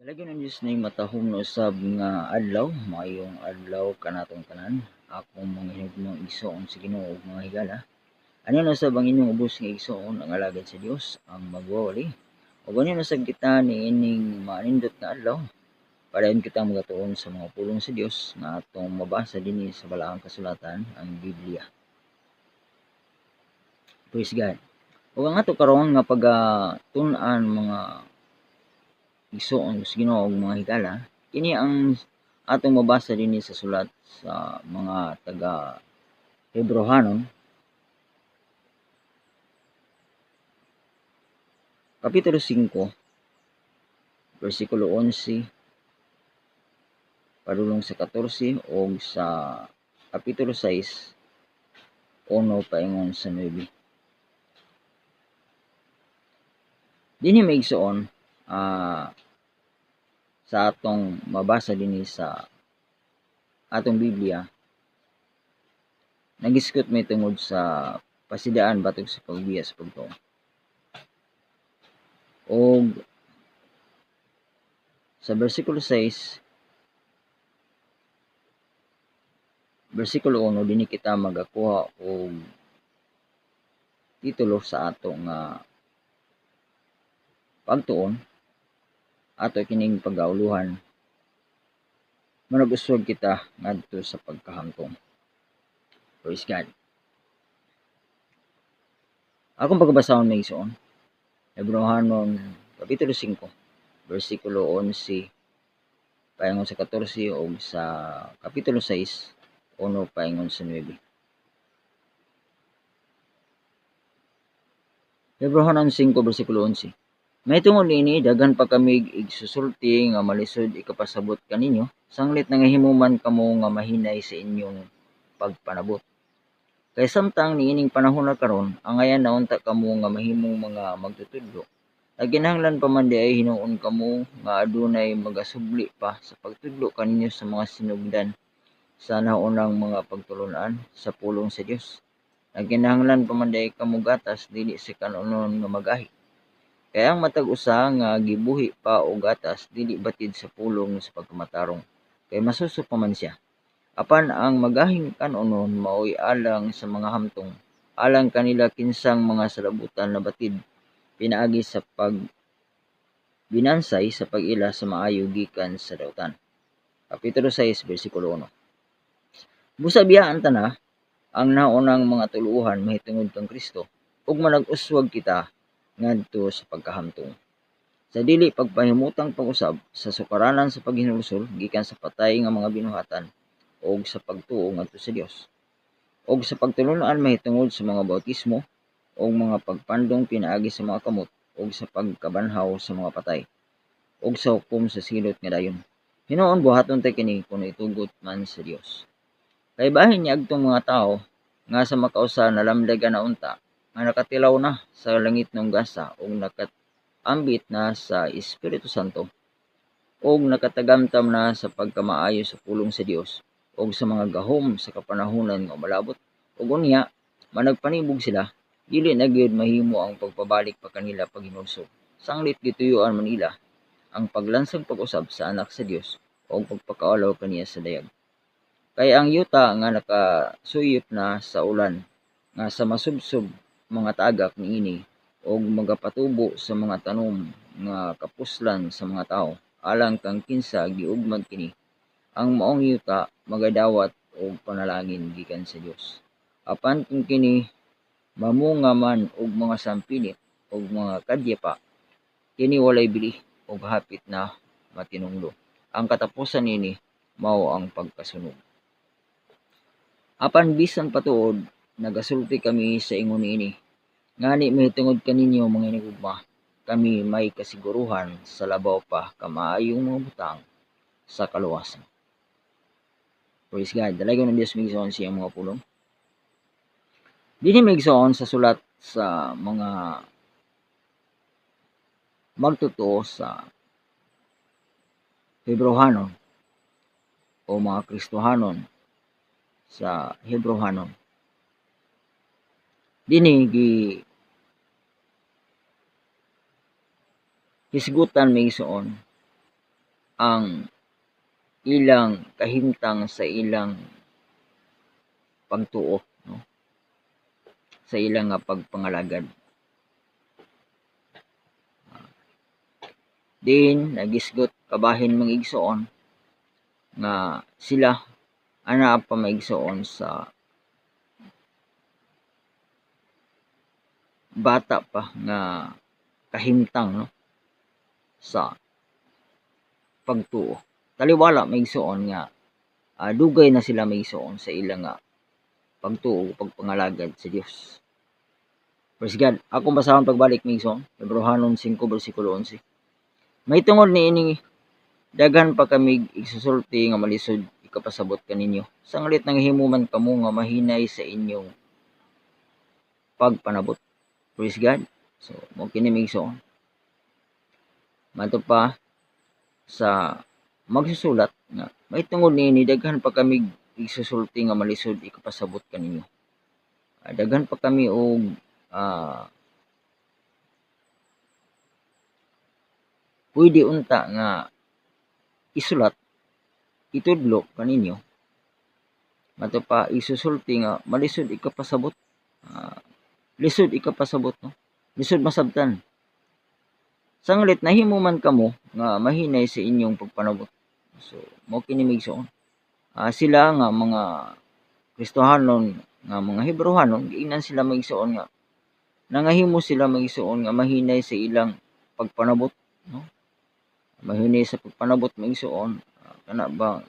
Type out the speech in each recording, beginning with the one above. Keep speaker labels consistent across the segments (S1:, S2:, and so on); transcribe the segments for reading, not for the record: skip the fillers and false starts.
S1: Dalagyan ng Diyos na matahong no usab nga adlaw, maayong adlaw kanatong tanan. Akong mga hinugmong igsoon sa Ginoo ug mga higala. Ano na sa ang inyong ubos nga igsoon ang alagad sa Dios, ang magwawali. Ug ano na sa kita ni ining manindot nga adlaw, padayon kita magatuon sa mga pulong sa Dios nga atong mabasa dinhi sa balaang kasulatan, ang Biblia. Praise God. Ug ang ato karon nga pagtun-an mga igsoon sa Ginoo ug mga higala, kini ang atong mabasa dinhi sa sulat sa mga taga Hebrohanon, kapitulo 5, bersikulo 11 padulong sa 14 ug sa kapitulo 6, 1 paingon sa 9. Dinhi maigsoon sa atong mabasa dinhi sa atong Biblia, nagiskot may tungod sa pasidaan batok sa pagbiya sa pagtuo. Og sa bersikulo 6, bersikulo 1 dinhi kita magakuha og titulo sa ato nga pagtuon, ato kining pagauluhan, manag-uswag kita ngadto sa pagkahangtong. Praise God. Akong pagbasahon may igsoon, Hebrohanon kapitulo 5, bersikulo 11 paingon sa 14 ug sa kapitulo 6, 1 paingon sa 9. Hebrohanon 5 bersikulo 11. Mahitungod niini daghan pa kami igsusulti nga malisod ikapasabot kaninyo, sanglit nangahimuman kamo nga mahinay sa inyong pagpanabot. Kay samtang niining panahon na karon, angayan naunta kamo nga mahimong mga magtutudlo. Naginahanglan pa man di ay hinuon kamo nga adunay magasubli pa sa pagtudlo kaninyo sa mga sinugdan sa naunang mga pagtulunan sa pulong sa Dios. Naginahanglan pa man di ay kamo gatas dili sa kanunon nga magahi. Kaya ang matag usa nga gibuhi pa og gatas dili batid sa pulong sa pagkamatarong, kay masuso pa man siya. Apan ang magahing kanunon mao'y alang sa mga hamtong, alang kanila kinsang mga salabutan na batid pinaagi sa pagbinansay sa pag-ila sa maayo gikan sa dautan. Kapitulo 6 bersikulo 1. Busa biyaan ta na ang naunang mga tuluhan mahitungod kang Kristo ug manag-uswag kita ngadto sa pagkahamtong. Sa dili pagpahimutang pag-usab sa sukaranan sa paghinulsol gikan sa patay nga mga binuhatan ug sa pagtuo ngadto sa Dios, ug sa pagtulunaan mahitungod sa mga bautismo ug mga pagpandong pinaagi sa mga kamot ug sa pagkabanhaw sa mga patay ug sa hukom sa silot nga dayon. Hinuon buhaton ta kini kun itugot man sa Dios. Kay bahin niya agtong mga tao nga sa makausa nalamdagan na unta nga nakatilaw na sa langit ng gasa ug nakatambit na sa Espiritu Santo ug nakatagamtam na sa pagkamaayo sa pulong sa Dios ug sa mga gahom sa kapanahunan nga malabot. Ug unya managpanibog sila, dili na gyud mahimo ang pagpabalik pa kanila paghinulsol, sanglit gituyuan man nila ang paglansang pag-usab sa anak sa Dios o pagpakaulaw kaniya sa dayag. Kay ang yuta nga nakasuyop na sa ulan nga sa masubsob mga tagak niini og magapatubo sa mga tanom nga kapuslan sa mga tao, alang kang kinsa giugmad kini, ang maong yuta magadawat og panalangin gikan sa Dios. Apan kung kini mamunga man og mga sampinit og mga kadyapa, kini walay bili ug hapit na matinunglo. Ang katapusan nini mao ang pagkasunog. Apan bisan patuod nagasulti kami sa ingon niini, ngani mahitungod kaninyo mga hinigugma, kami may kasiguruhan sa labaw pa kamaayong mga butang sa kaluwasan. Praise God. Dalagon ng Diyos migsoon siyang mga pulong. Dinhi migsoon sa sulat sa mga magtutuo sa Hebrohanon o mga Kristohanon sa Hebrohanon. Dinhi hisgutan migsoon ang ilang kahimtang sa ilang pagtuo, no? Sa ilang pagpangalagad. Din nagisgot kabahin mga igsoon nga sila ana pa maigsoon sa bata pa nga kahimtang, no, sa pagtuo. Taliwala maigsoon nga dugay na sila maigsoon sa ilang pagtuo pagpangalagad sa Dios. Praise God. Akong basahon pagbalik maigsoon, Hebrehanon 5 bersikulo 11. May tungod niini daghan pa kami igsusulti nga malisod ikapasabot kaninyo. Sanglit nang himuman kamo nga mahinay sa inyong pagpanabot. Praise God. So, mo kini maigsoon. Mato pa sa magsusulat nga may tungod niini daghan pa kami igsusulti nga malisod ikapasabot kaninyo. Daghan pa kami og pwede unta nga isulat itudlo kaninyo. Mato pa isusulti nga malisod ikapasabot. Lisod ikapasabot, no? Lisod masabtan. Sanglit nahimuman kamo nga mahinay sa inyong pagpanabot. So, mo kini maigsoon. Sila nga mga Kristohanon nga mga Hebrehanon, giingnan sila maigsoon nga nangahimo sila maigsoon nga mahinay sa ilang pagpanabot, no? Mahinay sa pagpanabot maigsoon kana ba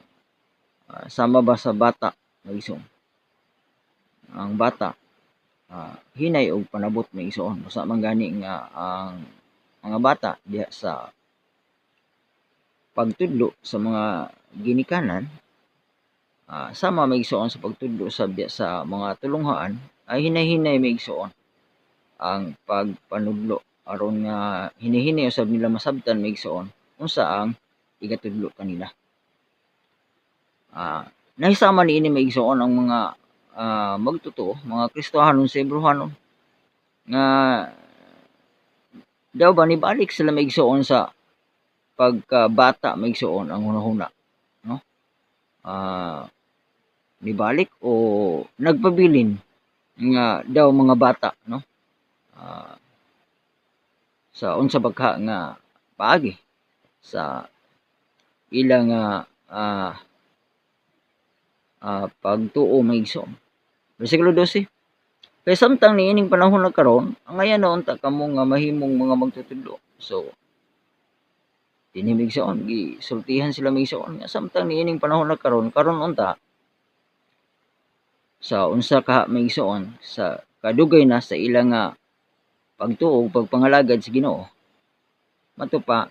S1: sama ba sa bata maigsoon. Ang bata hinay og panabot maigsoon. Usa man gani nga ang mga bata diha sa pagtudlo sa mga ginikanan sama maigsoon sa pagtudlo sa mga tulunghaan ay hinay-hinay maigsoon ang pagpanudlo aron nga hini-hini usab nila masabtan maigsoon unsa ang igatudlo kanila. Nahisama niini maigsoon ang mga magtotoo, mga Kristohanon sa Hebrehanon nga daw ba nibalik sila maigsoon sa pagkabata maigsoon ang hunahuna, no? Nibalik o nagpabilin nga daw mga bata, no? Sa unsa bagha nga paagi sa ilang pagtuo maigsoon. Bersikulo 12. Kay samtang niining panahon na karon, ang ayan na unta kamo nga mahimong mga magtutudlo. So, dinhi maigsoon, gisultihan sila maigsoon nga samtang niining panahon na karon unta sa unsa ka maigsoon sa kadugay na sa ilang pagtuo pagpangalagad sa Ginoo. Mato pa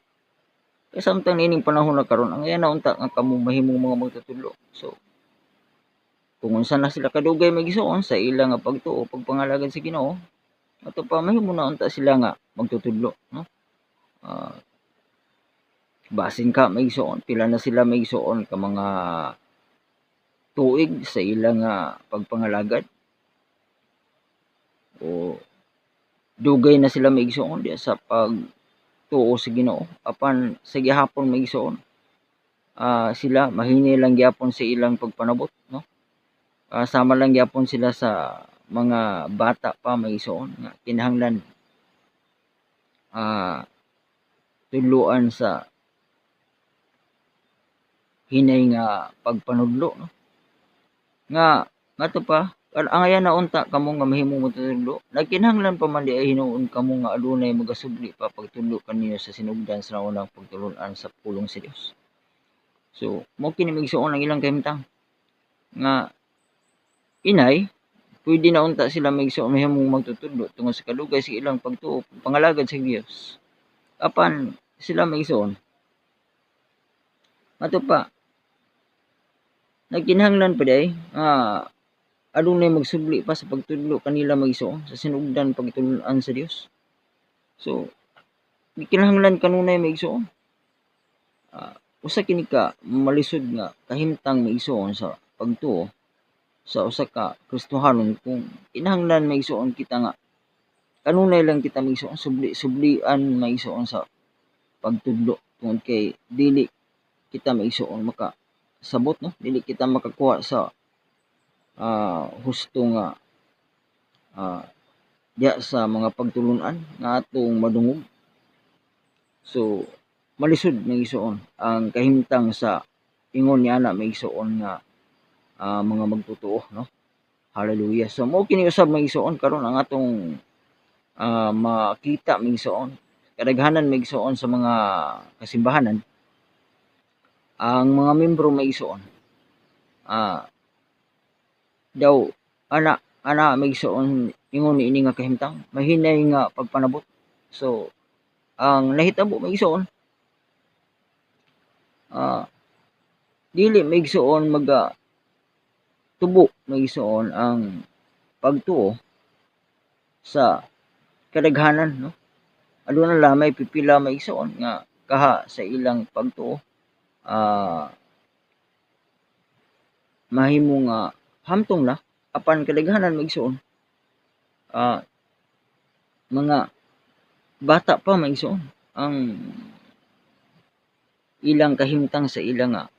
S1: kay samtang niining panahon na karon ang ayan na unta nga kamo mahimong mga magtutudlo. So, kung unsa na sila kadugay maigsoon sa ilang pagtuo pagpangalagad sa Ginoo, ato pa mahimo na unta sila nga magtutudlo, no? Basin ka maigsoon pila na sila maigsoon ka mga tuig sa ilang pagpangalagad o dugay na sila maigsoon diya sa pagtuo sa Ginoo apan sa gihapon maigsoon sila mahinay lang gyapon sa ilang pagpanabot, no? Sama lang gyapon sila sa mga bata pa maigsoon nga kinahanglan tudloan sa hinay nga pagpanudlo, no? Nga ngadto pa ang ayan na unta kamo nga mahimong magtudlo nagkinahanglan pa man di ay hinuon kamo nga adunay magasubli pa pagtudlo kaniyo sa sinugdan sa unang pagtulon-an sa pulong sa Dios. So mo kini maigsoon ang ilang kahimtang nga inay pwede na unta sila maigsoon mahimong magtutudlo tungod sa kadugay sa ilang pagtuo pangalagad sa Dios apan sila maigsoon ato pa nagkinahanglan pa day adunay magsubli pa sa pagtudlo kanila maigsoon sa sinugdan pagtulon-an sa Dios. So kinahanglan kanunay maigsoon usa kini ka malisod nga kahimtang maigsoon sa pagtuo sa usa ka Kristohanon kung kinahanglan maigsoon kita nga kanunay lang kita maigsoon sublian maigsoon sa pagtudlo tungod kay dili kita maigsuon makasabot, no? Dili kita makakuha sa husto nga diya sa mga pagtulunan nga atong madungog. So malisod maigsuon ang kahimtang sa ingon niya na maigsuon nga mga magtotoo, no? Hallelujah. So mao kini usab maigsuon karon ang atong makita maigsuon. Kadaghanan maigsuon sa mga kasimbahanan ang mga membro maigsuon daw ana maigsuon ingon niini nga kahimtang mahinay nga pagpanabot. So ang nahitabo maigsuon dili maigsuon tubo maigsuon ang pagtuo sa kadaghanan, no? Aduna lamay pipila maigsuon nga kaha sa ilang pagtuo mahimo nga hamtong na apan kadaghanan maigsuon mga bata pa maigsuon ang ilang kahimtang sa ilang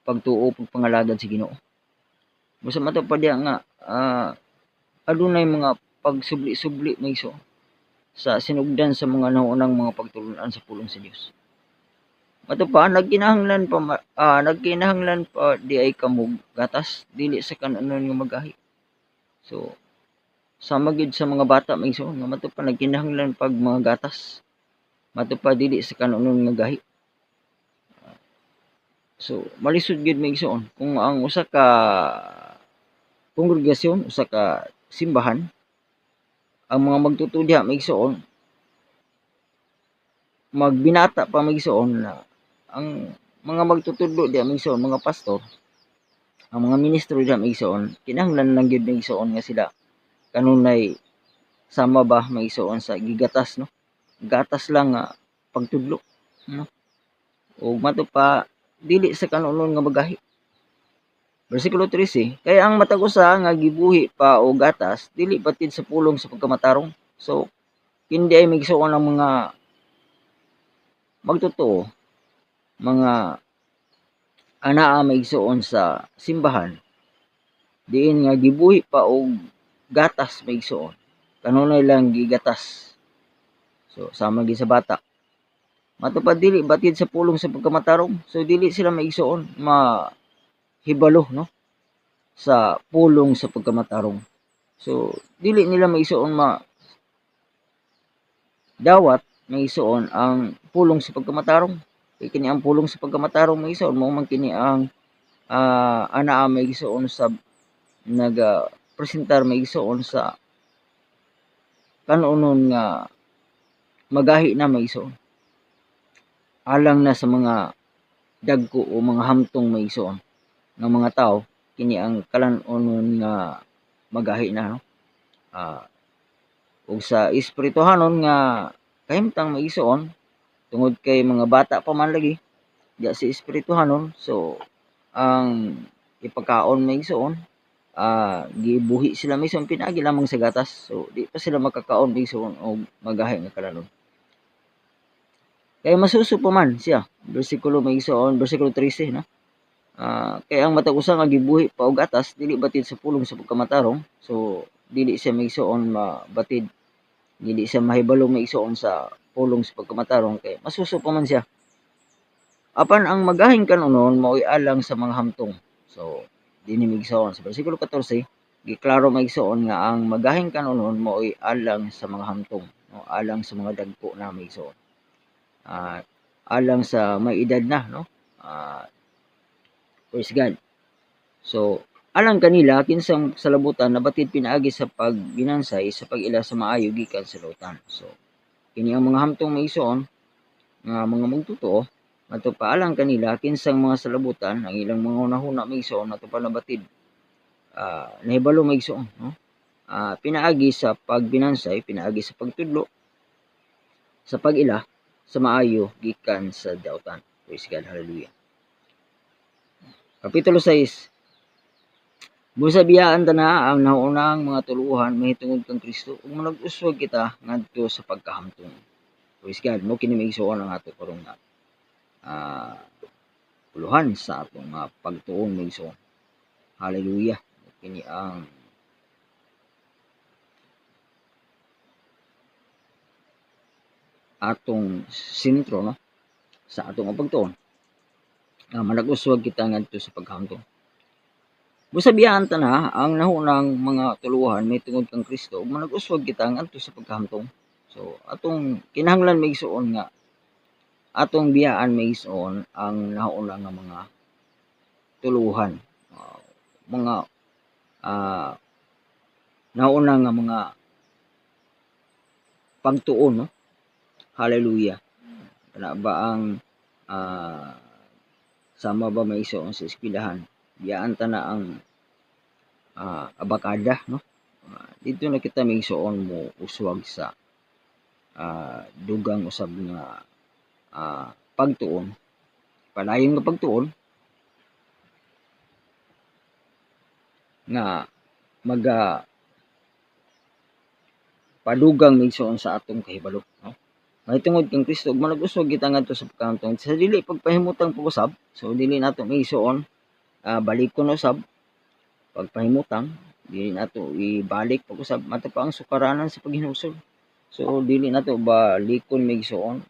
S1: pagtuo pagpangalagad sa Ginoo. Busa mato pa diya nga adunay mga pagsubli-subli maigsuon sa sinugdan sa mga naunang mga pagtulunan sa pulong sa Dios. Mato pa nagkinahanglan pa di ay kamog gatas dili sa kanunon nga magahi. So sama gid sa mga bata maigsuon nga mato pa nagkinahanglan pag mga gatas. Mato pa dili sa kanunon nga gahi. So malisod gid maigsuon kung ang usa ka kongregasyon, usa ka simbahan ang mga magtutuo diha maigsuon magbinata pa maigsuon na ang mga magtutudlo diha maigsuon mga pastor, ang mga ministro diha maigsuon kinahanglan lang gyud maigsuon nga sila kanunay sama ba maigsuon sa gigatas, no? Gatas lang nga pagtudlo, no? O mato pa dili sa kanunon nga magahi. Bersikulo 13, kaya ang matag usa nga gibuhi pa o gatas dili batid sa pulong sa pagkamatarong. So hindi ay maigsuon ang mga magtotoo, mga anaa maigsuon sa simbahan diin nga gibuhi pa og gatas maigsuon kanunay lang gigatas. So sama gid sa bata. Matupad dili batid sa pulong sa pagkamatarong. So dili sila maigsuon mahibalo, no? Sa pulong sa pagkamatarong. So dili nila maigsuon dawat maigsuon ang pulong sa pagkamatarong. Kini ang pulong sa pagkamatarong maigsuon mao man kini ang anaa maigsuon sa presentar maigsuon sa kanunon nga magahi na maigsuon alang na sa mga dagko o mga hamtong maigsuon ng mga tao kini ang kalan-onon nga magahi na, no? Ug sa espirituhanon nga kahimtang maigsuon tungod kay mga bata pa man lagi diya si espirituhanon. So ang ipakaon maigsuon gibuhi sila maigsuon pinaagi lamang sa gatas. So di pa sila makakaon maigsuon og magahi nga kalanon. Kaya masuso pa man siya. Bersikulo 13, no? Kaya ang matag usa nga gibuhi pa og gatas dili batid sa pulong sa pagkamatarong. So dili siya maigsuon mabatid, dili siya mahibalo maigsuon sa pulong sa pagkamatarong kay masuso pa man siya. Apan ang magahing kanunon mao'y alang sa mga hamtong. So dinhi maigsuon sa bersikulo 14 giklaro maigsuon nga ang magahing kanunon mao'y alang sa mga hamtong, no? Alang sa mga dagko na maigsuon. Alang sa may edad na, no? Praise God. So alang kanila kinsang salabutan nabatid pinaagi sa pagbinansay sa pag-ila sa maayo gikan sa lautan. So kini ang mga hamtong maigsuon nga mga magtotoo ato pa alang kanila kinsang mga salabutan ang ilang mga hunahuna maigsuon ato pa nabatid nahibalo maigsuon, no? Pinaagi sa pagbinansay, pinaagi sa pagtudlo sa pag-ila sa maayo gikan sa dautan. Praise God, hallelujah. Kapitulo 6. Busa biyaan tana ang naunang mga tuluhan mahitungod kang Kristo ug manag-uswag kita ngadto sa pagkahamtong. Praise God, mo kini maigsuon ang ato karon nga tuluhan sa atong pagtuon migsoon. Hallelujah. Kini ang atong sentro no sa atong pagtuon. Manag-uswag kita ngadto sa paghamtong. Busabihan ta na ang nahunang mga tuluhan may tungod kang Kristo ug manag-uswag kita ngadto sa paghamtong. So atong kinahanglan migsuon nga atong biyaan migsuon ang nauna nga mga tuluhan. Mga nauna nga mga pagtuon no. Hallelujah. Kana ba ang sama ba maisoon sa eskwelahan? Biyaan ta na ang abakada no. Dito na kita migsuon mo uswag sa dugang usab nga pagtuon. Padayon nga pagtuon nga padugang migsuon sa atong kahibalo no. Mahitungod kang Kristo ug manag-uswag kita ngadto sa pagkantong sa dili pagpahimutang pag-usab. So dili nato migsuon balikon usab pagpahimutang, dili nato ibalik pag-usab mato pa ang sukaranan sa paghinulsol. So dili nato balikon migsuon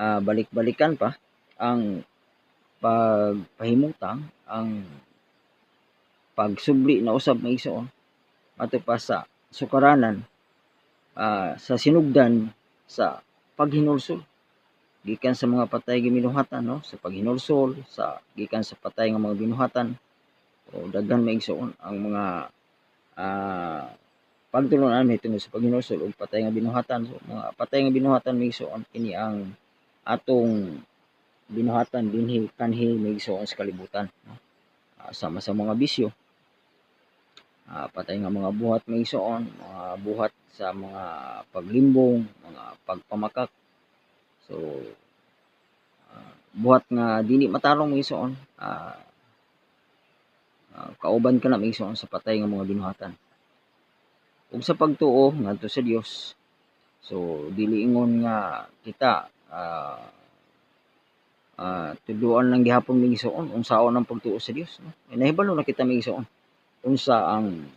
S1: balik-balikan pa ang pagpahimutang, ang pagsubli na usab migsuon mato pa sa sukaranan sa sinugdan sa paghinulsol gikan sa mga patay nga binuhatan no, sa paghinulsol sa gikan sa patay nga mga binuhatan o daghan maigsuon ang mga pagtulunan mahitungod sa paghinulsol ug patay nga binuhatan. So mga patay nga binuhatan maigsuon kini ang atong binuhatan dinhi kanhi maigsuon sa kalibutan no. Sama sa mga bisyo, patay nga mga buhat maigsuon, mga buhat sa mga paglimbong, mga pagpamakak. So buhat nga dili matarong maigsuon kauban ka na maigsuon sa patay nga mga binuhatan. Ug sa pagtuo ngadto sa Dios. So dili ingon nga kita tuduan lang gihapon migsuon unsaon ang pagtuo sa Dios no. Nahibalo na kita migsuon unsa ang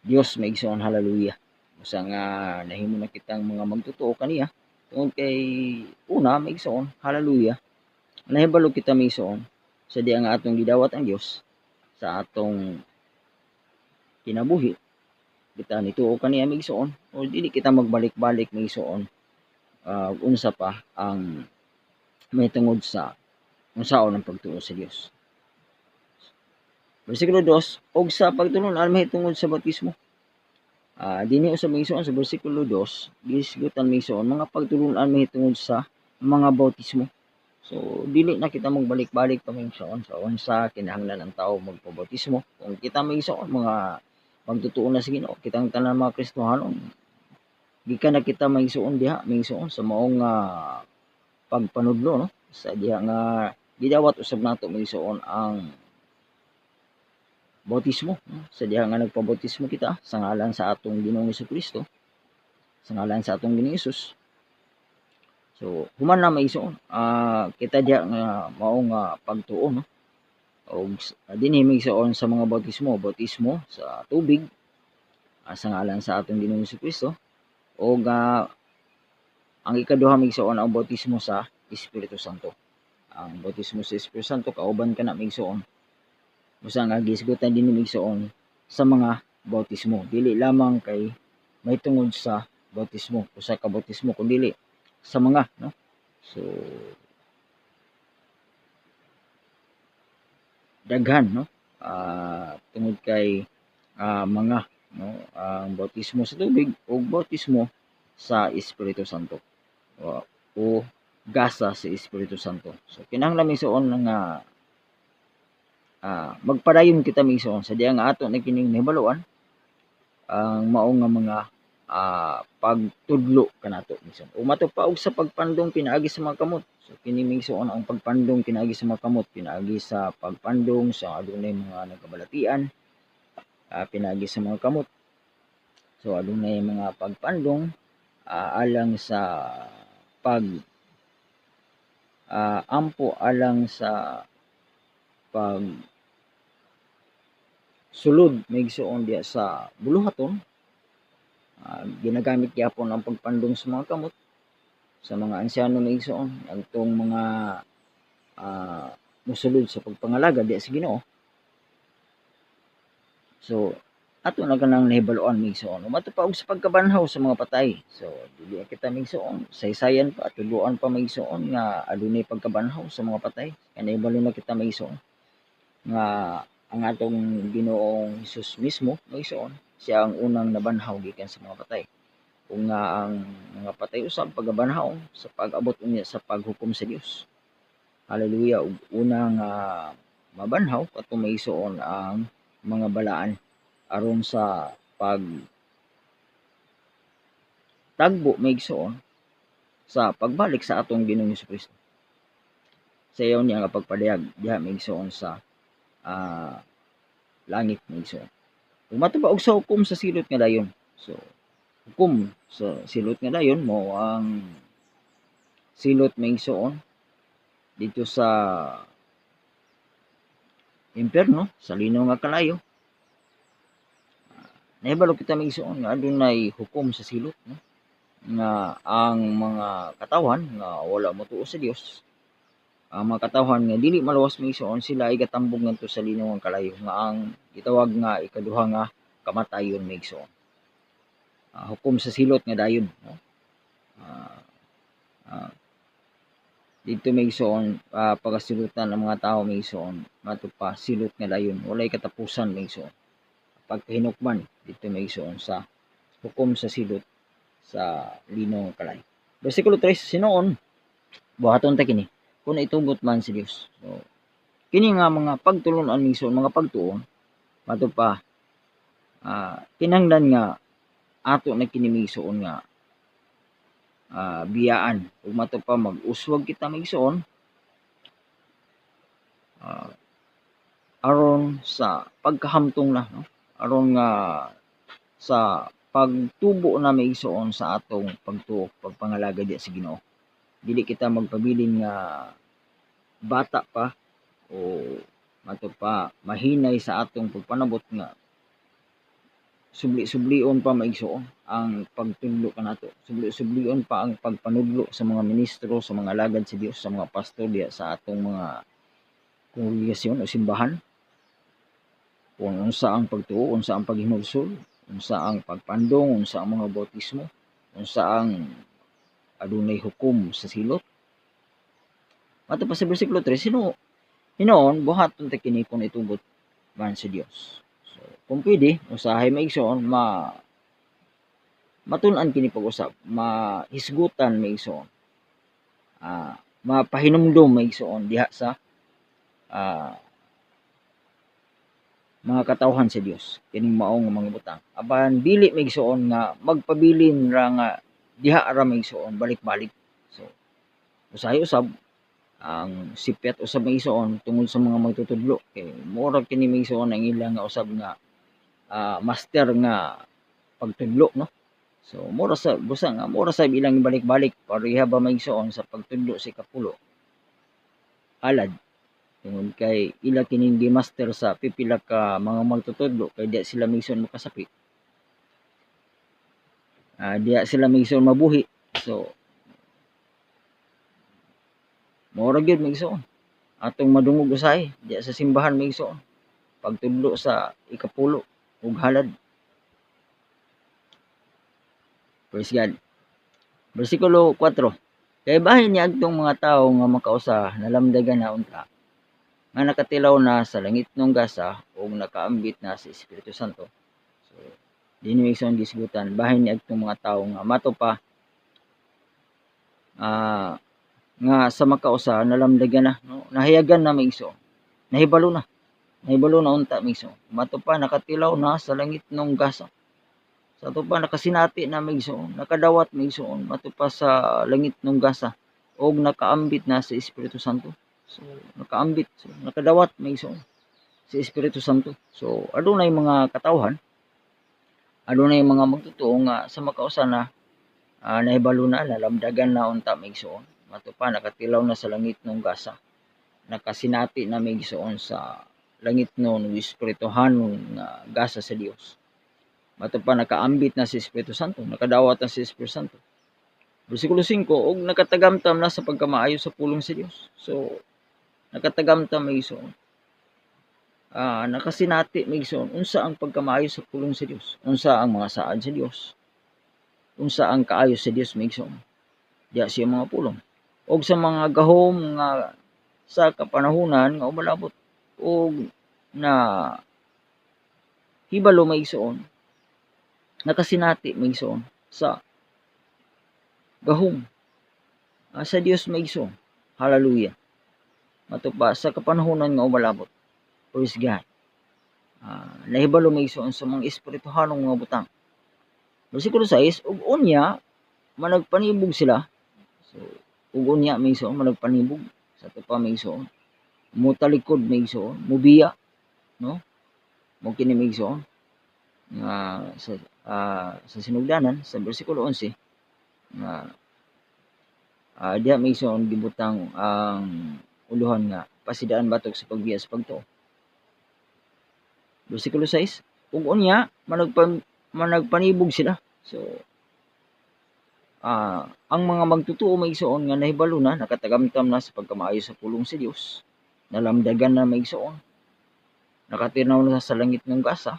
S1: Dios maigsuon. Hallelujah. Usa nga nahimo na kitang mga magtotoo kaniya tungod kay una maigsuon. Hallelujah. Nahibalo kita migsuon sa diha nga atong gidawat ang Dios sa atong kinabuhi. Kita nituo kaniya migsuon o dili kita magbalik-balik migsuon unsa pa ang mahitungod sa unsaon ang pagtuo sa Dios. Bersikulo 2, og sa pagtulon-an mahitungod sa bautismo. Dinhi usab migsuon sa bersikulo 2, gisgutan migsuon mga pagtulon-an mahitungod sa mga bautismo. So dili na kita magbalik-balik pa migsuon sa unsa kinahanglan ang tawo magpabautismo. Kung kita migsuon mga magtutuo na sa Ginoo, kitang tanan mga Kristohanon, gikan na kita migsuon diha migsuon sa maong pagpanudlo no, sa diha nga gidawat usab nato migsuon ang bautismo no? Sa diha nga nagpabautismo kita sa ngalan sa atong Ginoong Hesukristo, sa ngalan sa atong Ginoong Hesus. So human na maigsuon kita diha nga mao nga pagtuo no. Og dinhi migsuon sa mga bautismo sa tubig sa ngalan sa atong Ginoong Hesukristo og ang ikaduha migsuon ang bautismo sa Espiritu Santo. Ang bautismo sa Espiritu Santo kauban kana migsuon usa nga gisgutan dinhi migsuon sa mga bautismo, dili lamang kay mahitungod sa bautismo, usa ka bautismo kundi sa mga no. So daghan no tungod kay mga no ang bautismo sa tubig ug bautismo sa Espiritu Santo o gasa sa Espiritu Santo. So kinahanglan migsuon nga magpadayon kita migsuon sa diha nga ato na kining nahibaluan ang mao nga mga pagtudlo kanato migsuon. O mato pa og sa pagpandong pinaagi sa mga kamot. So kini migsuon ang pagpandong pinaagi sa mga kamot, pinaagi sa pagpandong sa adunay mga nagabalatian, pinaagi sa mga kamot. So adunay mga pagpandong alang sa pag ampo alang sa pag sulod maigsoon diya sa buluhaton. Ginagamit gyapon ang pagpandong sa mga kamot sa mga ansyano maigsoon adtong mga mosulod sa pagpangalaga diya sa Ginoo. So ato na kanang nahibaluan maigsoon umato pa og sa pagkabanhaw sa mga patay. So dili kita maigsoon saysayan pa tuduan pa maigsoon nga adunay pagkabanhaw sa mga patay kay nahibalo na kita maigsoon nga ang atong Ginoong Hesus mismo maigsoon siya ang unang nabanhaw gikan sa mga patay. Kung nga ang mga patay usab pagabanhaw sa pag-abot unya sa paghukom sa Dios. Hallelujah. Ug unang mabanhaw kato maigsoon ang mga balaan aron sa pag tagbo maigsoon sa pagbalik sa atong Ginoong Jesucristo. Sa iyon niya nga pagpadayag diha maigsoon sa langit maigsoon. Ug matuba og sa hukom sa silot nga dayon. So hukom sa silot nga dayon mo ang silot maigsoon dito sa impyerno sa linaw nga kalayo. Nahibalo kita maigsoon nga adunay hukom sa silot, no? Nga ang mga katawhan nga wala motuo sa Dios, ang mga katawhan nga dili maluwas maigsoon sila ay gatambong ngadto sa linaw nga kalayo nga ang gitawag nga ikaduha nga kamatayon maigsoon. Hukom sa silot nga dayon, no? Dito maigsoon pagasilutan ng mga tao maigsoon mato pa silot nga dayon walay katapusan maigsoon. Pagkahinukman dito maigsoon sa hukom sa silot sa linaw nga kalayo. Bersikulo 3 sinuon buhaton ta kini kun itugot man si Dios. So kini nga mga pagtulon-an maigsoon mga pagtuon mato pa kinahanglan nga ato na kini maigsoon nga biyaan ug mato pa mag-uswag kita maigsoon aron sa pagkahamtong na, no? Aron nga sa pagtubo na maigsoon sa atong pagtuo pagpangalaga diya sa Ginoo. Dili kita magpabilin nga bata pa o mato pa mahinay sa atong pagpanabot nga subli-sublion pa maigsoon ang pagtudlo kanato. Subli-sublion pa ang pagpanudlo sa mga ministro, sa mga alagad sa Dios, sa mga pastor diya sa atong mga kongregasyon o simbahan. Kung unsa ang pagtuo, unsa ang paghimulsol, unsa ang pagpandong, unsa ang mga bautismo, unsa ang adunay hukom sa silot. Mato pa sa bersikulo 3 hinoon buhaton ta kini kung itugot man sa Dios. Kung pwede, usahay maigsoon, matun-an kini pag-usap, mahisgutan maigsoon, mapahinumdum maigsoon diha sa mga katawhan sa Dios kining maong mga butang. Apan dili maigsoon nga magpabilin ra nga diha ra maigsoon balik-balik. So usahay usab ang sipyat usab maigsoon tungod sa mga magtutudlo kay mura kini maigsoon ang ilang nga usab nga master nga pagtudlo, no? So mura sa busa nga mura sa ilang balik-balik pareha ba maigsoon sa pagtudlo sa ikapulo alad tungod kay ila kining master sa pipila ka mga magtutudlo kay diya sila maigsoon makasapi, diya sila maigsoon mabuhi. So mura gyud maigsoon atong madungog usahay diya sa simbahan maigsoon pagtudlo sa ikapulo ug halad. Praise God. Bersikulo 4. Kay bahin niya agtong mga tawo nga makausa nalamdagan na unta nga nakatilaw na sa langit ng gasa o nakaambit na sa Espiritu Santo. So dinhi maigsoon gisgutan bahin niya agtong mga tawo nga mato pa nga sa makausa nalamdagan na, no? Nahayagan na maigsoon. Nahibalo na unta maigsoon. Mato pa nakatilaw na sa langit ng gasa. Sa ato pa nakasinati na maigsoon, nakadawat maigsoon, mato pa sa langit ng gasa og nakaambit na sa Espiritu Santo. So nakaambit, so nakadawat maigsoon sa Espiritu Santo. So adunay mga katawhan, adunay mga magtotoo nga sa makausa na nahibalo na nalamdagan na unta maigsoon. Matupa nakatilaw na sa langit ng gasa. Nakasinati na may gisoon sa langit no espirituhanon nga gasa sa Dios. Matupa nakaambit na si Espiritu Santo, nakadawat na si Espiritu Santo. Bersikulo 5, og nakatagamtam na sa pagkamaayo sa pulong sa Dios. So nakatagamtam may gisoon. Nakasinati may gisoon unsa ang pagkamaayo sa pulong sa Dios, unsa ang mga saad sa Dios, unsa ang kaayo sa Dios may gisoon. Diya siya mga pulong. Og sa mga gahom nga sa kapanahunan nga umalabot og na hibalo may gisoon, nakasinati may gisoon sa gahom sa Dios may gisoon. Hallelujah. Matupa sa kapanahunan nga umalabot. Praise God. Nahibalo may gisoon sa mga espirituhanong mga butang. Bersikulo 6, ug unya managpanibog sila. So ug unya may gisoon managpanibog sa tupa may gisoon. Mutalikod may gisoon, mubiya, no? Mo kini may gisoon nga sa sinugdanan sa bersikulo 11 nga diha may gisoon gibutang ang uluhan nga pasidaan batok sa pagbiya sa pagtuo. Bersikulo 6, ug unya managpanibog sila. So ang mga magtutuo may gisoon nga nahibalo na, nakatagamtam na sa pagkamaayo sa pulong sa Dios, nalamdagan na may gisoon, nakatinaw na sa langit ng gasa,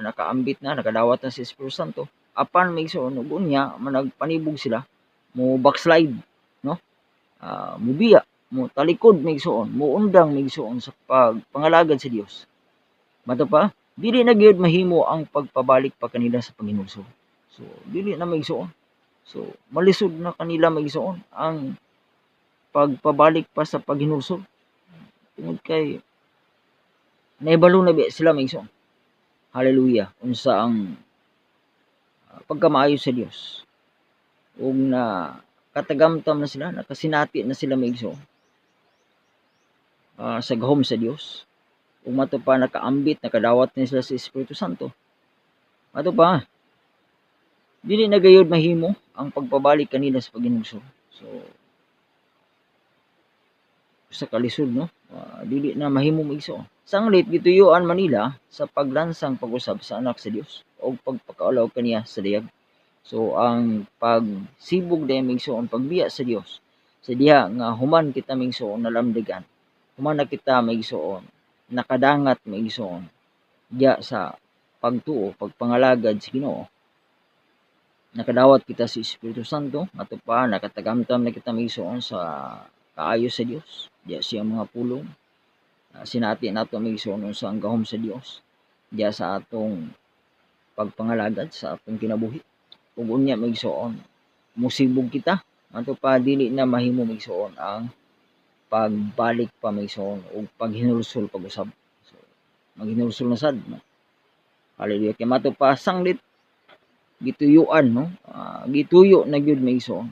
S1: nakaambit na, nakadawat na si Espiritu Santo, apan may gisoon ug unya managpanibog sila, mo backslide, no? Mubiya, mo talikod may gisoon, mo undang may gisoon sa pagpangalagad sa Dios. Matupa, dili na gyud mahimo ang pagpabalik pa kanila sa paghinulsol. So dili na may gisoon. So malisod na kanila may gisoon ang pagpabalik pa sa paghinulsol. Tungod kay nahibalo na sila may gisoon. Hallelujah. Unsa ang pagkamaayo sa Dios. Ug na katagamtam na sila, nakasinati na sila may gisoon sa gahom sa Dios. Ug matupa nakaambit, nakadawat na sila sa Espiritu Santo. Matupa, dili na gayud mahimo ang pagpabalik kanila sa paghinulsol. So sa kalisod, no? Dili na mahimo magigsoon. Sanglit gituyuan Manila sa paglansang pag-usab sa anak sa Dios o pagpakaulaw kaniya sa dayag. So ang pagsibog dayang migsoon pagbiya sa Dios, sa diha nga human kita migsoon nalamdagan, human na kita migsoon nakadangat migsoon diya sa pagtuo, pagpangalagad sa Ginoo. Nakadawat kita sa Espiritu Santo, matupa nakatagamtam na kita migsoon sa kaayo sa Dios, diya siya mga pulong. Sinati nato migsoon sa ang gahom sa Dios, diya sa atong pagpangalagad sa atong kinabuhi. Ug unya migsoon musibog kita, matupa dili na mahimo migsoon ang pagbalik pa migsoon ug paghinulsol pag-usab. So maghinulsol na sad, no? Hallelujah. Kay matupa sanglit gituyuan, no? Gituyo na gyud migsoon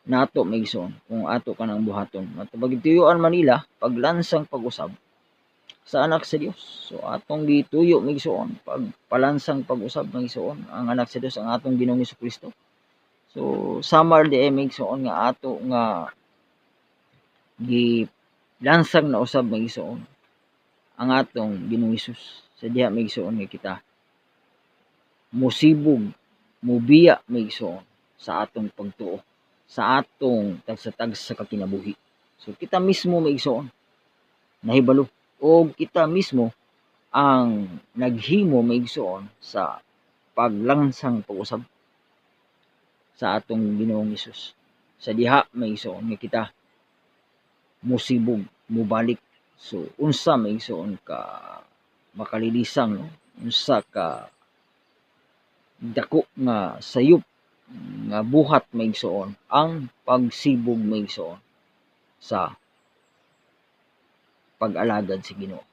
S1: nato migsoon kung ato kanang buhaton. Matupa gituyuan Manila paglansang pag-usab sa anak sa Dios. So atong gituyo migsoon pagpalansang pag-usab migsoon ang anak sa Dios, ang atong Ginoong Jesucristo. So samar di migsoon nga ato nga gilansang na usab migsoon ang atong Ginoong Hesus. Sa diha migsoon nga kita musibog, mubiya migsoon sa atong pagtuo, sa atong tagsa-tagsa sa kakinabuhi. So kita mismo migsoon nahibalo o kita mismo ang naghimo migsoon sa paglansang pag-usab sa atong Ginoong Hesus. Sa diha migsoon nga kita musibog, mubalik. So unsa migsoon ka makalilisang, no? Unsa ka dako nga sayop nga buhat migsoon ang pagsibog migsoon sa pag-alagad sa Ginoo,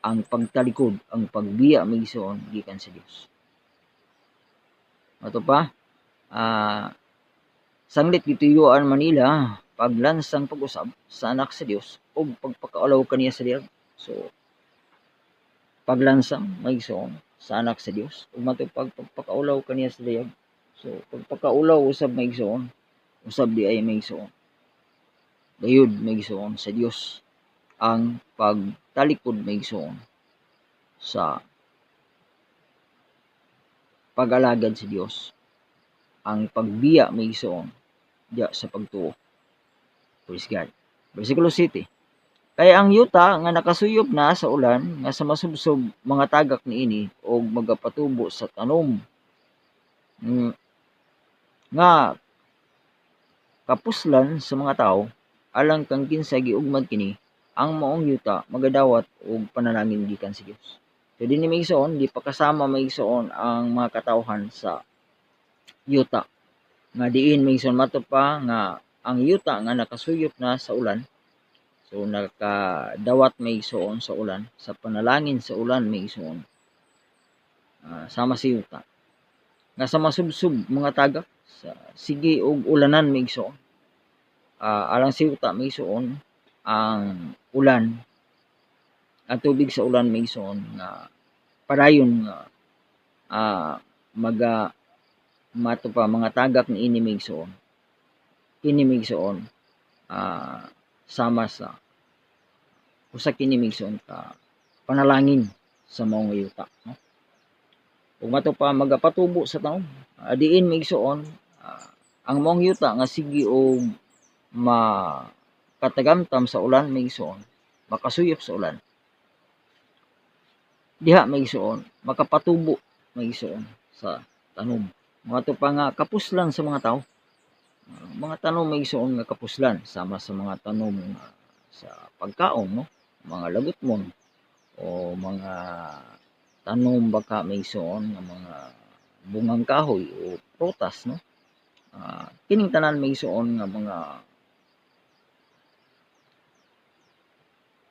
S1: ang pagtalikod, ang pagbiya migsoon gikan sa Dios. Ato pa, sanglit gituyuan Manila paglansang pag-usab sa anak sa Dios o pagpakaulaw kaniya sa diyag. So paglansang migsoon sa anak sa Dios ug matupag pagpakaulaw kaniya sa diyag. So pagpakaulaw usab migsoon usab di ay may igsoon. Gayud may igsoon sa Dios ang pagtalikod may igsoon sa pag-alagad sa Dios. Ang pagbiya may igsoon diya sa pagtuo. Praise God. Versikulo 7. Kaya ang yuta nga nakasuyop na sa ulan nga sa masubsob mga tagak niini o magapatubo sa tanom nga kapuslan sa mga tao alang kang kinsa giugmad kini ang maong yuta magadawat og panalangin gikan sa Dios. So dinhi may igsoon di pa kasama may igsoon ang mga katawhan sa yuta nga diin may igsoon mato pa nga ang yuta nga nakasuyop na sa ulan. So nakadawat may igsoon sa ulan, sa panalangin sa ulan may igsoon. Sama si yuta. Nga sa masubsob mga tagak sa sige og ulanan may igsoon. Alang si yuta may igsoon ang ulan, ang tubig sa ulan may igsoon nga padayon nga mato pa mga tagak ni ini may igsoon. Kini may igsoon sama sa usa kini may igsoon ka panalangin sa maong yuta, no? Ug mato pa magapatubo sa tanom. Diin may igsoon ang maong yuta nga sige og makatagamtam sa ulan may igsoon, makasuyop sa ulan. Diha may igsoon makapatubo may igsoon sa tanom. Mato pa nga kapuslan sa mga tao. Mga tanom may igsoon nga kapuslan sama sa mga tanom sa pagkaon, no? Mga lagutmon o mga tanom baka may igsoon nga mga bungang kahoy o prutas, no? Kining tanan may igsoon nga mga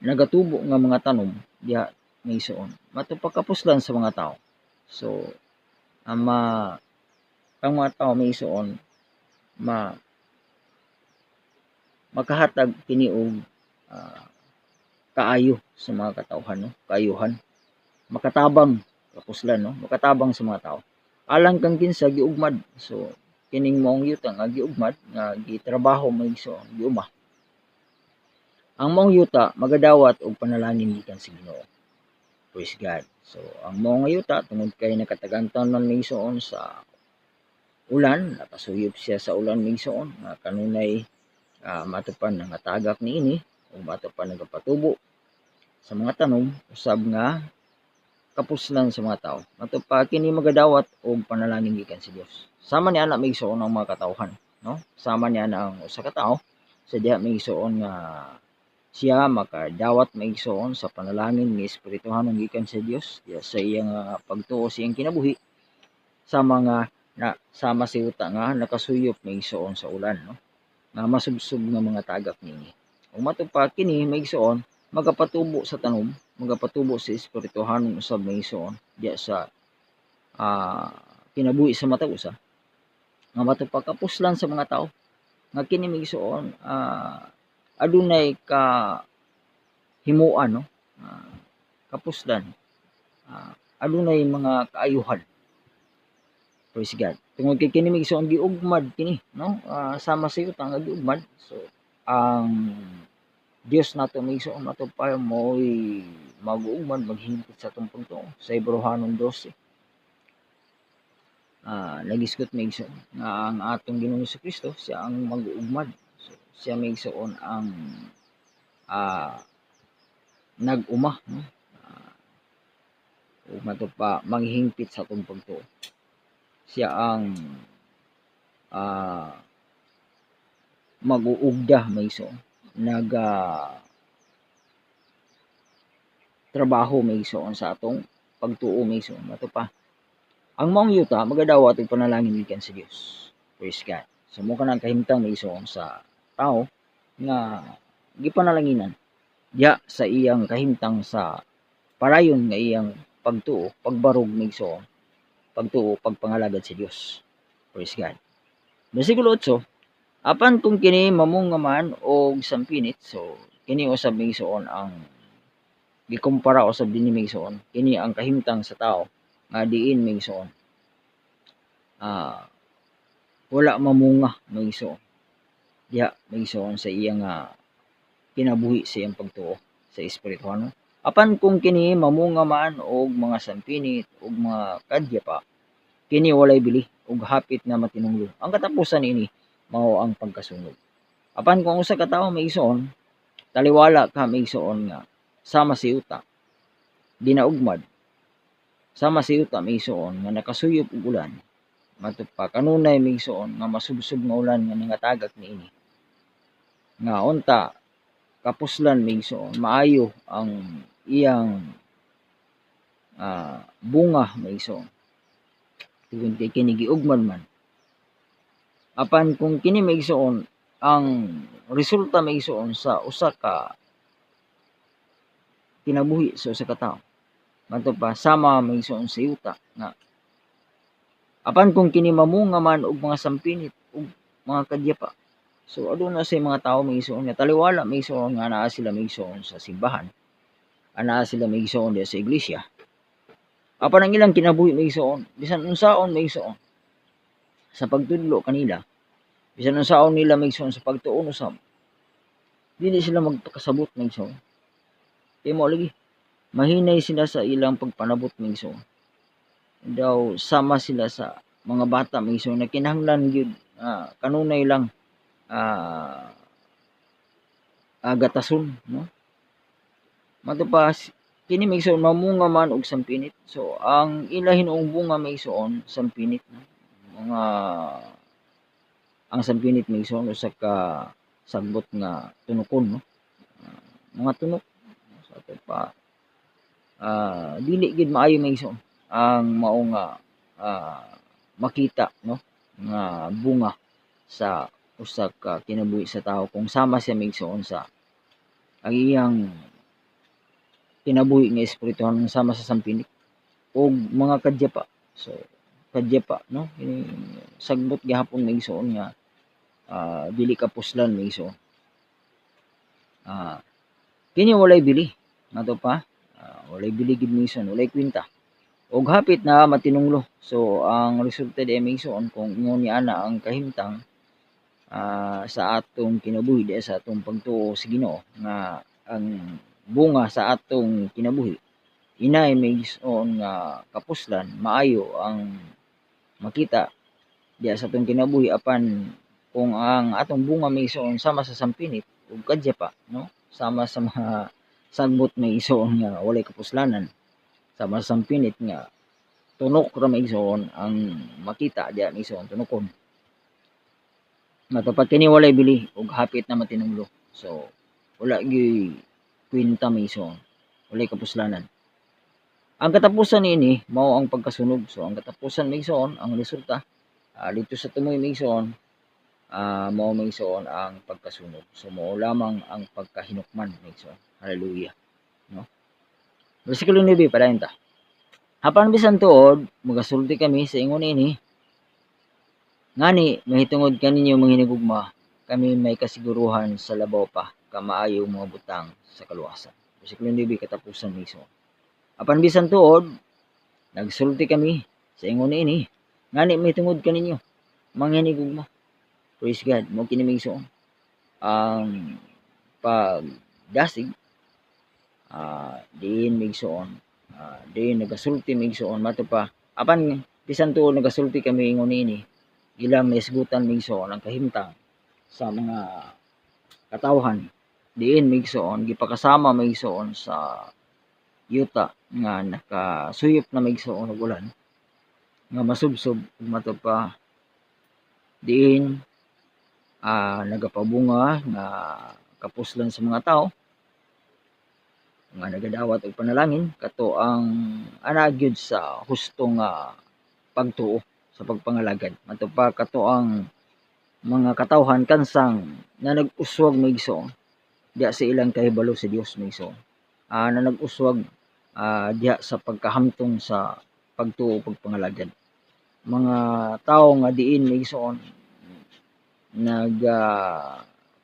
S1: nagatubo nga mga tanom diha may igsoon mato pa kapuslan sa mga tao. So ang mga tao may igsoon makahatag kini og kaayo sa mga katawhan, no? Kaayuhan, makatabang kapuslan, no? Makatabang sa mga tao alang kang kinsa giugmad. So kining maong yuta nga giugmad nga gitrabaho may igsoon giuma. Ang maong yuta magadawat og panalangin gikan sa Ginoo. Praise God. So ang maong yuta tungod kay nakatagantan man may igsoon sa ulan, nakasuyop siya sa ulan may igsoon nga kanunay matupan nga tagak niini o matupan nagapatubo sa mga tanom usab nga kapuslan sa mga tao. Mato pa kini magadawat og panalangin gikan sa Dios. Sama ni ana may igsoon ang mga katawhan, no? Sama ni ana ang usa ka tawo sa diha may igsoon nga siya makadawat may igsoon sa panalangin ni espirituhanon gikan sa Dios diya sa iyang pagtuo sa iyang kinabuhi sama si yuta nga nakasuyop may igsoon sa ulan, no? Nga masubsob nga mga tagak niini. Ug mato pa kini may igsoon magapatubo sa tanom, magapatubo sa espirituhanon usab may igsoon diya sa kinabuhi sa matag usa. Nga mato pa kapuslan sa mga tao nga kini may igsoon adunay ka himuan, no? Kapuslan adunay mga kaayuhan. Praise God. Tungod kay kini may igsoon giugmad kini, no? Sama sa yuta nga giugmad. So ang Dios nato may igsoon nato pa mo'y mag-uugmad maghingkit sa atong pagtuo sa Hebrehanon 12. Nagisgot may igsoon nga ang atong Ginoong Kristo siya ang mag-uugmad. So siya may igsoon ang nag-uma, no? Ug mato pa manghingpit sa atong pagtuo. Siya ang mag-uugda may igsoon, trabaho may igsoon sa atong pagtuo may igsoon. Mato pa ang maong yuta magadawat og panalangin gikan sa Dios. Praise God. So mo kanang kahimtang may igsoon sa tao nga gipanalanginan diya sa iyang kahimtang sa parayon nga iyang pagtuo, pagbarog may igsoon, pagtuo, pagpangalagad sa Dios. Praise God. Bersikulo 8. Apan kung kini mamungaman og sampinit, so kini usab may igsoon ang gikumpara usab dinhi may igsoon. Kini ang kahimtang sa tao nga diin may igsoon wala mamunga may igsoon. diha maigsoon sa iyang kinabuhi sa iyang pagtuo sa espirituhanon. Apan kung kini mamunga man og mga sampinit ug mga kadya pa, kini walay bili ug hapit na matinunglo. Ang katapusan niini mao ang pagkasunog. Apan kung usa ka tawo maigsoon, taliwala ka maigsoon nga sama si yuta, dinaugmad, sama si yuta maigsoon nga nakasuyop og ulan, matud pa kanunay maigsoon nga masubsob nga ulan nga nangatagak niini. Nga unta kapuslan maigsoon, maayo ang iyang bunga maigsoon. Tungod kay kini giugmad man. Apan kung kini maigsoon, ang resulta maigsoon sa usa ka kinabuhi sa usa ka tawo. Matud pa sama maigsoon sa yuta nga apan kung kini mamunga man og mga sampinit ug mga kadya pa. So aduna say mga tawo maigsoon nga taliwala maigsoon nga naa sila maigsoon sa simbahan. Anaa sila maigsoon diha sa iglesia. Apan ang ilang kinabuhi maigsoon, bisan unsaon maigsoon sa pagtudlo kanila, bisan unsaon nila maigsoon sa pagtuon usab, dili sila magpakasabot maigsoon. Kay mao lagi mahinay sila sa ilang pagpanabot maigsoon. Daw sama sila sa mga bata maigsoon na kinahanglan gyud kanunay lang gatason, no? Matud pa kini maigsoon mamunga man og sampinit. So ang ila hinuong bunga maigsoon sampinit, no? Mga ang sampinit maigsoon usa ka sagbot nga tunokon, no? Mga tunok sa ato pa dili gid maayo maigsoon ang mao nga makita, no, nga bunga sa usa ka kinabuhi sa tawo kung sama siya maigsoon sa ang iyang kinabuhi nga espirituhanon sama sa sampinit ug mga kadya pa. So kadya pa, no, ini sagbot gihapon maigsoon nga dili kapuslan maigsoon. Kini walay bili, matud pa walay bili gid maigsoon, walay kwenta ug hapit na matinunglo. So ang resulta diay maigsoon kung ingon ni ana ang kahimtang sa atong kinabuhi diha sa atong pagtuo sa Ginoo nga ang bunga sa atong kinabuhi inay maigsoon nga kapuslan, maayo ang makita diha sa atong kinabuhi. Apan kung ang atong bunga maigsoon sama sa sampinit ug kadya pa, no, sama sa mga sagbot maigsoon nga walay kapuslanan, sama sa sampinit nga tunok ra maigsoon ang makita diha maigsoon tunokon. Matupad kini walay bili ug hapit na matinunglo. So wala gyud kwenta maigsoon, walay kapuslanan. Ang katapusan niini mao ang pagkasunog. So ang katapusan maigsoon, ang resulta dito sa tumoy maigsoon mao maigsoon ang pagkasunog. So mao lamang ang pagkahinukman maigsoon. Hallelujah, no? Bersikulo 9 padayon ta. Apan bisan tuod magasulti kami sa ingon ini, ngani mahitungod kaninyo mga hinigugma, kami may kasiguruhan sa labaw pa kamaayong mga butang sa kaluwasan. Bersikulo 9 katapusan maigsoon. Apan bisan tuod nagsulti kami sa ingon ini, ngani mahitungod kaninyo mga hinigugma. Praise God, mo kini maigsoon ang pagdasig diin maigsoon diin nagasulti maigsoon. Matud pa apan bisan tuod nagasulti kami ingon ini, ilang naisgutan maigsoon ang kahimtang sa mga katawhan diin maigsoon gipakasama maigsoon sa yuta nga nakasuyop na maigsoon og ulan nga masubsob. Matud pa diin nagapabunga nga kapuslan sa mga tao nga nagadawat og panalangin kato ang ana gyud sa hustong pagtuo sa pagpangalagad. Matud pa kato ang mga katawhan kansang na nag-uswag maigsoon diha sa ilang kahibalo sa Dios maigsoon, na nag-uswag diha sa pagkahamtong sa pagtuo pagpangalagad. Mga tawo nga diin maigsoon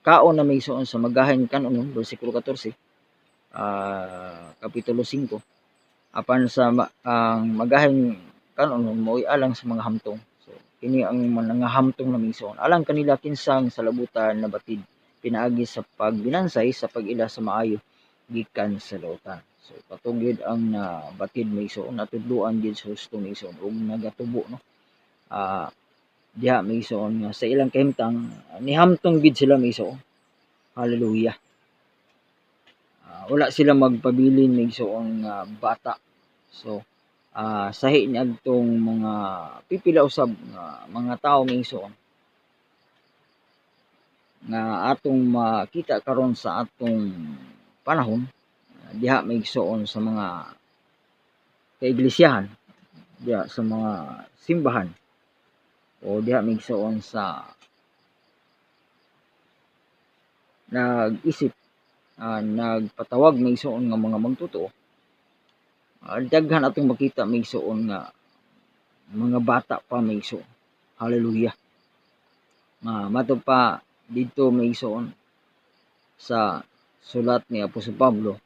S1: kaon na maigsoon sa magahin kanon bersikulo 14 kapitulo 5. Apan sa ang magahin kanon mo'y alang sa mga hamtong. So kini ang nangahamtong na migsoon. Alang kanila kinsang sa labutan na batid pinaagi sa pagbinansay sa pag-ila sa maayo gikan sa lautan. So patugid ang batid migsoon natudloan gid sa husto migsoon ug nagatubo no. Diha migsoon nga sa ilang kahimtang nihamtong gid sila migsoon. Hallelujah. Wala sila magpabilin migsoon nga bata. So sahi niadtong mga pipila usab nga mga tawo migsoon nga atong makita karon sa atong panahon diha migsoon sa mga kaiglesiyahan, diha sa mga simbahan o diha migsoon sa nag-isip nagpatawag migsoon nga mga magtotoo. Daghan atong makita migsoon nga mga bata pa migsoon. Hallelujah. Mato pa dito migsoon sa sulat ni Apostol Pablo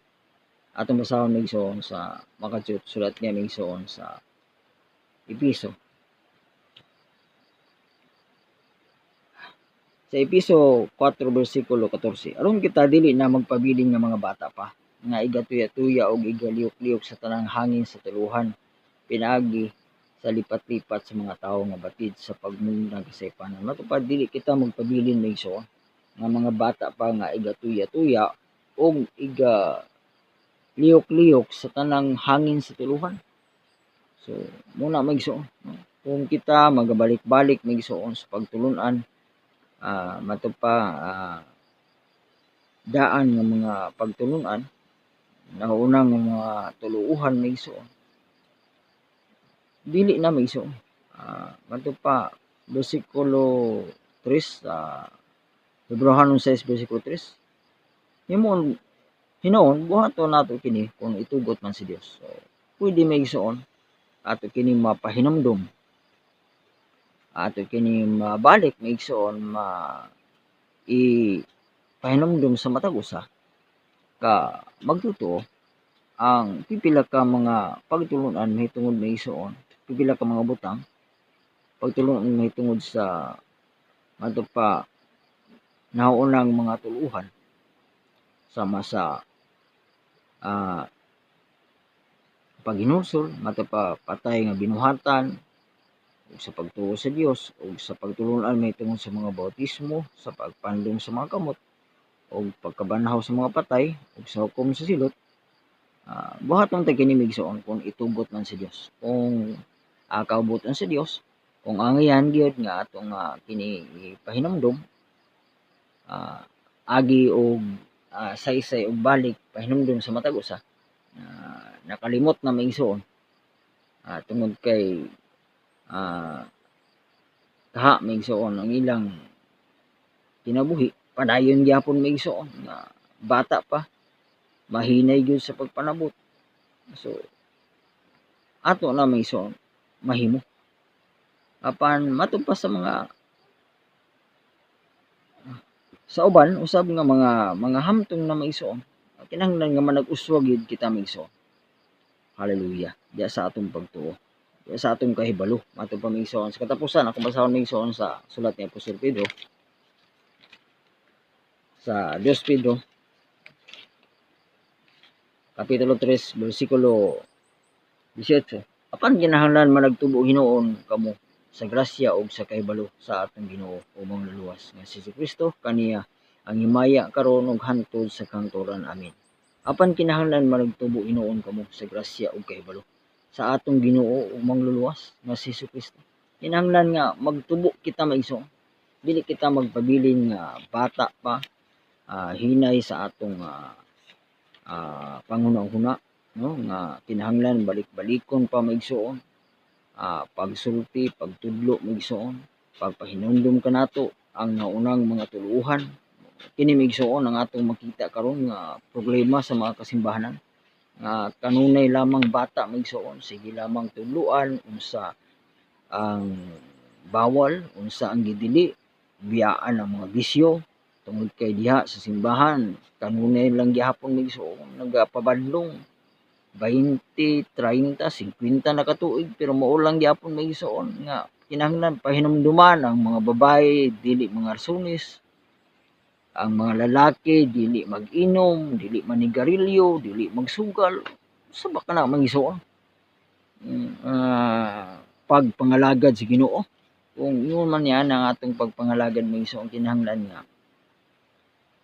S1: atong basahon migsoon sa makatiyot sulat niya migsoon sa Episo. Sa Episo 4 versikulo 14, aron kita dili na magpabilin nga mga bata pa nga igatuya-tuya og igaliyok-liyok sa tanang hangin sa tuluhan pinaagi sa lipat-lipat sa mga tawo nga batid sa pagmungdag sa ipanan. Matupad dili kita magpabilin migsoon nga mga bata pa nga igatuya-tuya og liyok-liyok sa tanang hangin sa tuluhan. So muna migsoon kung kita magabalik-balik migsoon sa pagtulun-an mato pa daan nga mga pagtulun-an naunang mga tuluuhan migsoon dili na migsoon. Mato pa bersikulo 3 Hebrehanon 6 bersikulo 3 himon hinoon buhaton nato kini kung itugot man si Dios. So pwede migsoon ato kini mapahinumdum ato kini mabalik migsoon ipahinumdum sa matag usa ka magtotoo ang pipila ka mga pagtulun-an mahitungod migsoon pipila ka mga butang pagtulun-an mahitungod sa mato pa naunang mga tuluhan sama sa paghinusol mato pa patay nga binuhatan ug sa pagtuo sa Dios ug sa pagtulun-an mahitungod sa mga bautismo sa pagpandong sa mga kamot ug pagkabanhaw sa mga patay ug sa hukom sa silot. Buhaton ta kini migsoon kung itugot man si Dios. Kung kaubuton sa Dios, kung angyan gyud nga atong kini ipahinumdum agi og saysay og balik pahinumdum sa matag usa nakalimot na migsoon tungod kay kaha migsoon ang ilang kinabuhi padayon gyapon migsoon nga bata pa mahinay gyud sa pagpanabot. So ato na migsoon mahimo apan matud pa sa mga sa uban usab nga mga hamtong na migsoon kinahanglan nga manag-uswa gyud kita migsoon. Hallelujah. Diya sa atong pagtuo diya sa atong kahibalo matud pa migsoon sa katapusan ako basahon migsoon sa sulat ni Apostol Pedro sa 2 Pedro kapitulo 3 bersikulo 18. Apan kinahanglan managtubo hinuon kamo sa grasya ug sa kahibalo sa atong Ginoo o mangluluwas nga si Kristo kaniya ang himaya karon ug hantod sa kangturan. Amen. Apan kinahanglan managtubo hinuon kamo sa grasya ug kahibalo sa atong Ginoo ug mangluluwas nga si Kristo. Kinahanglan nga magtubo kita migsoon. Dili kita magpabilin nga bata pa hinay sa atong panghuna-huna no nga kinahanglan balik-balikon pa migsoon pagsulti pagtudlo migsoon pagpahinumdum kanato ang naunang mga tuluhan kini migsoon ang atong makita karon nga problema sa mga kasimbahanan nga kanunay lamang bata migsoon sige lamang tuluan unsa ang bawal unsa ang gidili biyaan ang mga bisyo tungod kay diha sa simbahan kanunay lang gihapon migsoon nagapabadlong 20, 30, 50 na katuig pero mao lang gyapon may igsoon nga kinahanglan pahinumduman ang mga babae dili mga arsunis, ang mga lalaki dili mag-inom, dili manigarilyo, dili magsugal. Sa ba kana mag-igsoon? Pagpangalagad sa Ginoo. Kung yun man yan ang atong pagpangalagad may igsoon kinahanglan nga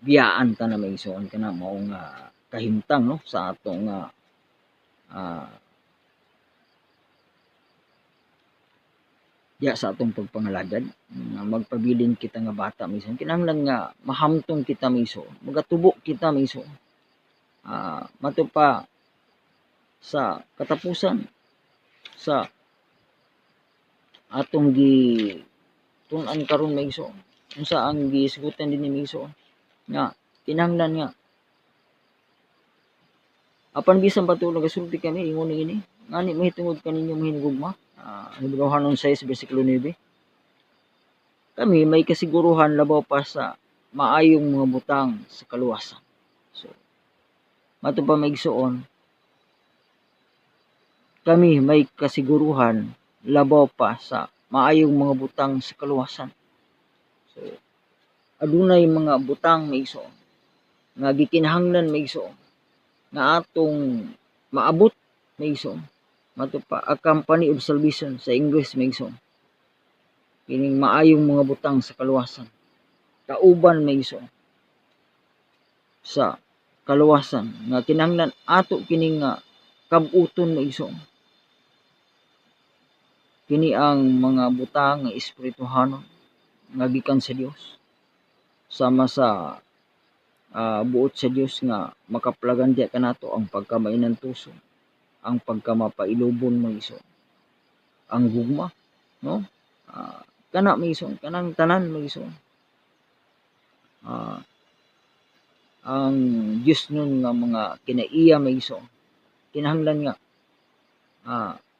S1: biyaan ta na may igsoon kana mao nga kahimtang no sa atong diya sa atong pagpangalagad magpabilin kita nga bata minsan kinahanglan nga mahamtong kita miso magatubo kita miso mato pa sa katapusan sa atong tun-an karon maiso unsa ang gisigutan dinhi maiso nga kinahanglan nga apan bisan patulog gasulti kami ingon ini ngani mahitungod kaninyo mahinugma Hebrehanon 6 bersikulo 9 kami may kasiguruhan labaw pa sa maayong mga butang sa kaluwasan. So mato pa maigsuon kami may kasiguruhan labaw pa sa maayong mga butang sa kaluwasan. So adunay mga butang maigsuon nga gikinahanglan maigsuon nga atong maabot maigsuon mato pa a company of salvation sa English maigsoon kining maayong mga butang sa kaluwasan kauban maigsoon sa kaluwasan nga kinahanglan ato kining kab-uton maigsoon kini ang mga butang nga espirituhanon nga gikan sa Dios sama sa buot sa Dios nga makaplagan diya kanato ang pagkamainan tuso ang pagkamapailubon maigsoon ang gugma no kana maigsoon kanang tanan maigsoon ang Dios nun nga mga kinaiya maigsoon kinahanglan nga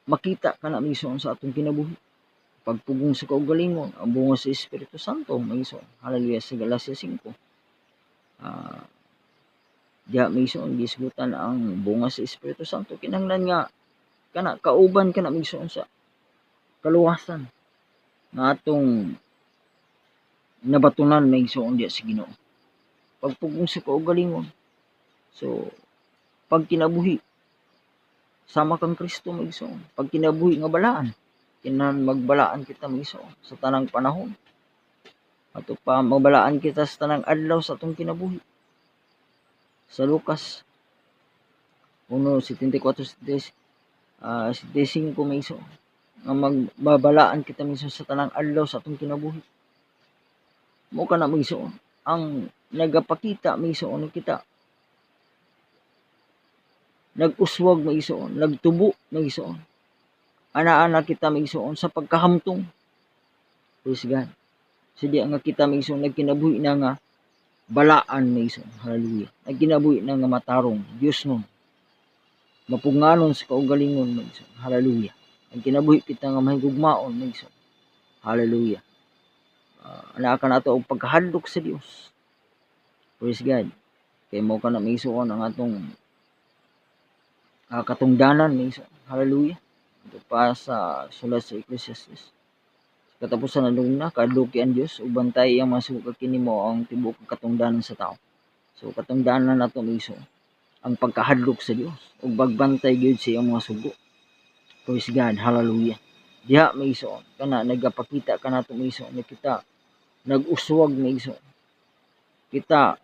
S1: makita kana maigsoon sa atong kinabuhi pagpugong sa kaugalingon ang bunga sa Espiritu Santo maigsoon haleluya sa Galacia 5 diha maigsoon gisgutan ang bunga sa Espiritu Santo kinahanglan nga kana kauban kana maigsoon sa kaluwasan nga atong nabatunan maigsoon diha sa Ginoo pagpugong sa kaugalingon so pag kinabuhi sama kang Kristo maigsoon pag kinabuhi nga balaan kinahanglan magbalaan kita maigsoon sa tanang panahon ato pa magbalaan kita sa tanang adlaw sa atong kinabuhi sa Lucas 1:74-75 maigsoon nga magbabalaan kita minsan sa tanang adlaw sa atong kinabuhi mo kana maigsoon ang nagapakita maigsoon kita nag-uswag maigsoon nagtubo maigsoon ana-ana kita maigsoon sa pagkahamtong praise God so di nga kita maigsoon nagkinabuhi na nga balaan maigsoon hallelujah nagkinabuhi na nga matarong Dios nun mapunganon sa kaugalingon maigsoon hallelujah ang kinabuhi kita nga mahigugmaon maigsoon hallelujah ana ka nato og pagkahadlok sa Dios praise God kay mo kana maigsoon ang atong katungdanan maigsoon hallelujah ito pa sa sulat sa Ecclesiastes katapusan na kadluki ang Dios ug bantay ang masuko kini mo ang tibuok katungdanan sa tao so katungdanan nato maigsoon ang pagkahadlok sa Dios ug pagbantay gyud sa iyang mga sugo praise God hallelujah diha maigsoon kana nagapakita kanato maigsoon na kita nag-uswag maigsoon kita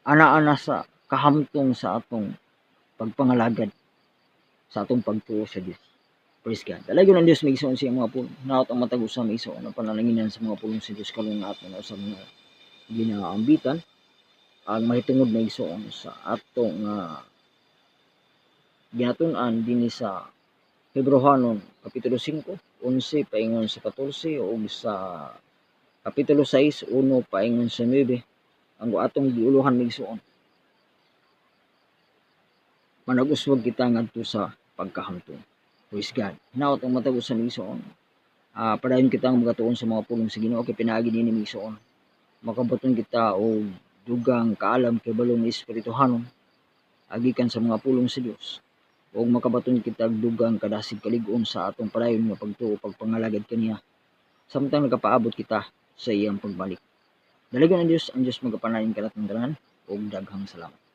S1: ana-ana sa kahamtong sa atong pagpangalagad sa atong pagtuo sa Dios praise God dalagon ang Dios maigsoon sa mga pulong naot ang matag usa maigsoon ang panalanginan sa mga pulong sa Dios kalung nato na sa mga ginaambitan ang mahitungod maigsoon sa atong ginatun-an dinhi sa Hebrehanon kapitulo 5 11 paingon sa 14 ug sa kapitulo 6 1 paingon sa 9 ang atong giuluhan maigsoon manag-uswag kita ngadto sa pagkahamtong praise God naot ang matag usa maigsoon padayon kita ang magatuon sa mga pulong sa Ginoo kay pinaagi dinhi maigsoon makabuton kita og dugang kaalam kay balong espirituhanon agikan sa mga pulong sa Dios ug makabaton kita og dugang kadasig kalig-on sa atong padayon nga pagtuo pagpangalagad kaniya samtang nagapaabot kita sa iyang pagbalik. Daligon ang Dios magapanayon kanatong tanan ug daghang salamat.